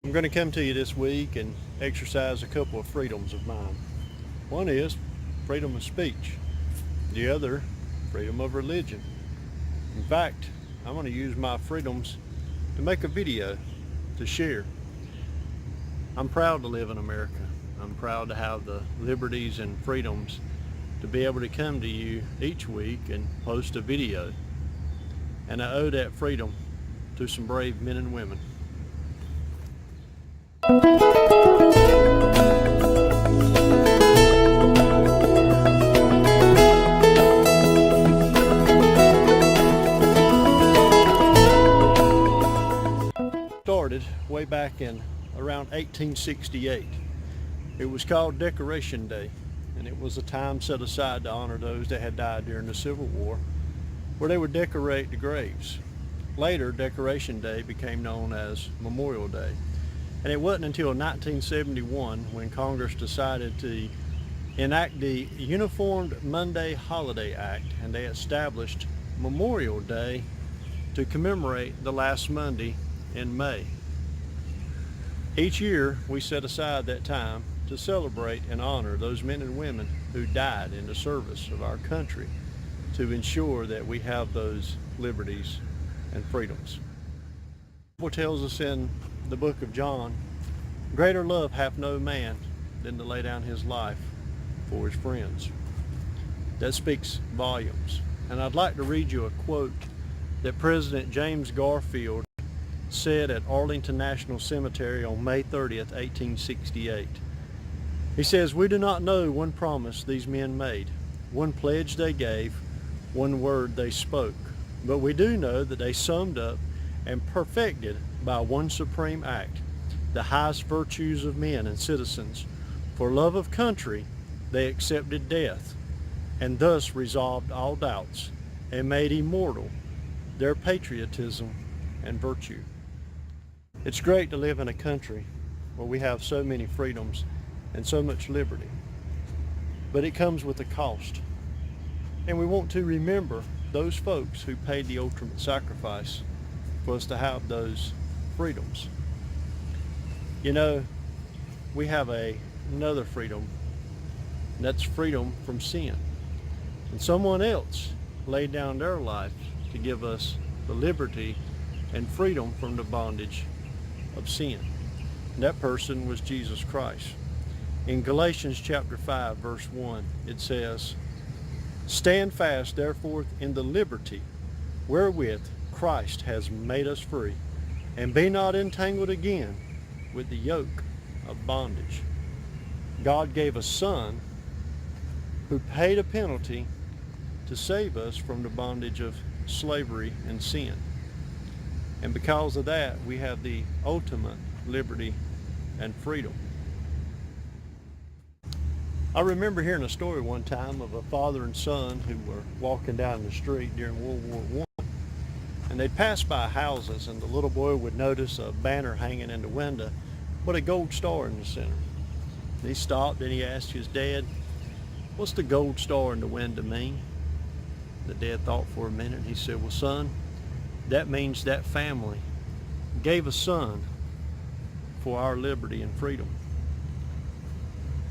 I'm going to come to you this week and exercise a couple of freedoms of mine. One is freedom of speech. The other, freedom of religion. In fact, I'm going to use my freedoms to make a video to share. I'm proud to live in America. I'm proud to have the liberties and freedoms to be able to come to you each week and post a video. And I owe that freedom to some brave men and women. Started way back in around 1868. It was called Decoration Day, and it was a time set aside to honor those that had died during the Civil War, where they would decorate the graves. Later, Decoration Day became known as Memorial Day, and it wasn't until 1971 when Congress decided to enact the Uniformed Monday Holiday Act, and they established Memorial Day to commemorate the last Monday in May. Each year, we set aside that time to celebrate and honor those men and women who died in the service of our country to ensure that we have those liberties and freedoms. The Bible tells us in the book of John, greater love hath no man than to lay down his life for his friends. That speaks volumes. And I'd like to read you a quote that President James Garfield said at Arlington National Cemetery on May 30th, 1868. He says, "We do not know one promise these men made, one pledge they gave, one word they spoke, but we do know that they summed up and perfected by one supreme act the highest virtues of men and citizens. For love of country they accepted death, and thus resolved all doubts, and made immortal their patriotism and virtue." It's great to live in a country where we have so many freedoms and so much liberty, but it comes with a cost. And we want to remember those folks who paid the ultimate sacrifice for us to have those freedoms. You know, we have another freedom, and that's freedom from sin. And someone else laid down their life to give us the liberty and freedom from the bondage of sin. And that person was Jesus Christ. In Galatians chapter 5, verse 1, it says, "Stand fast, therefore, in the liberty wherewith Christ has made us free, and be not entangled again with the yoke of bondage." God gave a Son who paid a penalty to save us from the bondage of slavery and sin. And because of that, we have the ultimate liberty and freedom. I remember hearing a story one time of a father and son who were walking down the street during World War I. And they'd pass by houses, and the little boy would notice a banner hanging in the window with a gold star in the center. And he stopped and he asked his dad, "What's the gold star in the window mean?" The dad thought for a minute, and he said, "Well, son, that means that family gave a son for our liberty and freedom."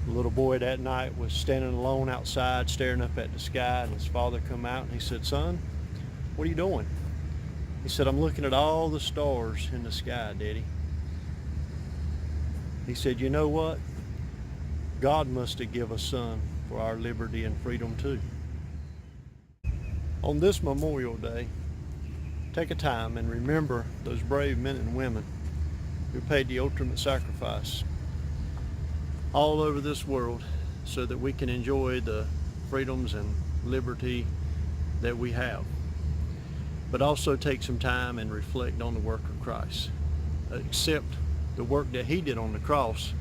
The little boy that night was standing alone outside staring up at the sky, and his father come out and he said, "Son, what are you doing?" He said, "I'm looking at all the stars in the sky, Daddy." He said, "You know what? God must have given a son for our liberty and freedom too." On this Memorial Day, take a time and remember those brave men and women who paid the ultimate sacrifice all over this world so that we can enjoy the freedoms and liberty that we have. But also take some time and reflect on the work of Christ. Accept the work that he did on the cross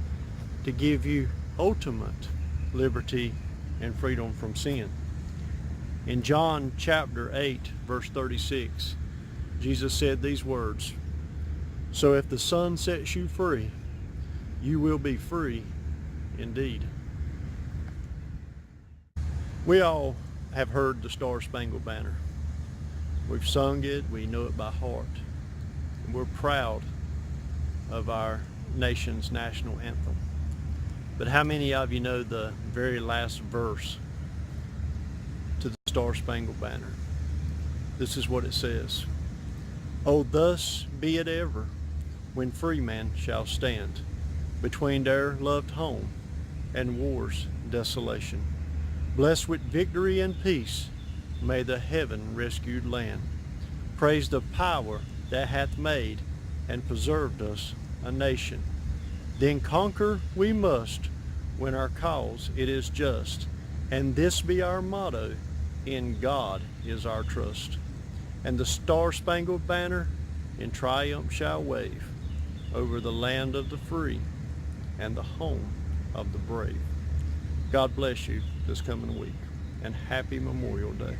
to give you ultimate liberty and freedom from sin. In John chapter 8, verse 36, Jesus said these words, "So if the Son sets you free, you will be free indeed." We all have heard the Star-Spangled Banner. We've sung it, we know it by heart. And we're proud of our nation's national anthem. But how many of you know the very last verse to the Star-Spangled Banner? This is what it says. Oh, thus be it ever, when free man shall stand between their loved home and war's desolation. Blessed with victory and peace, may the heaven-rescued land praise the power that hath made and preserved us a nation. Then conquer we must when our cause it is just, and this be our motto, in God is our trust. And the Star-Spangled Banner in triumph shall wave over the land of the free and the home of the brave. God bless you this coming week, and happy Memorial Day.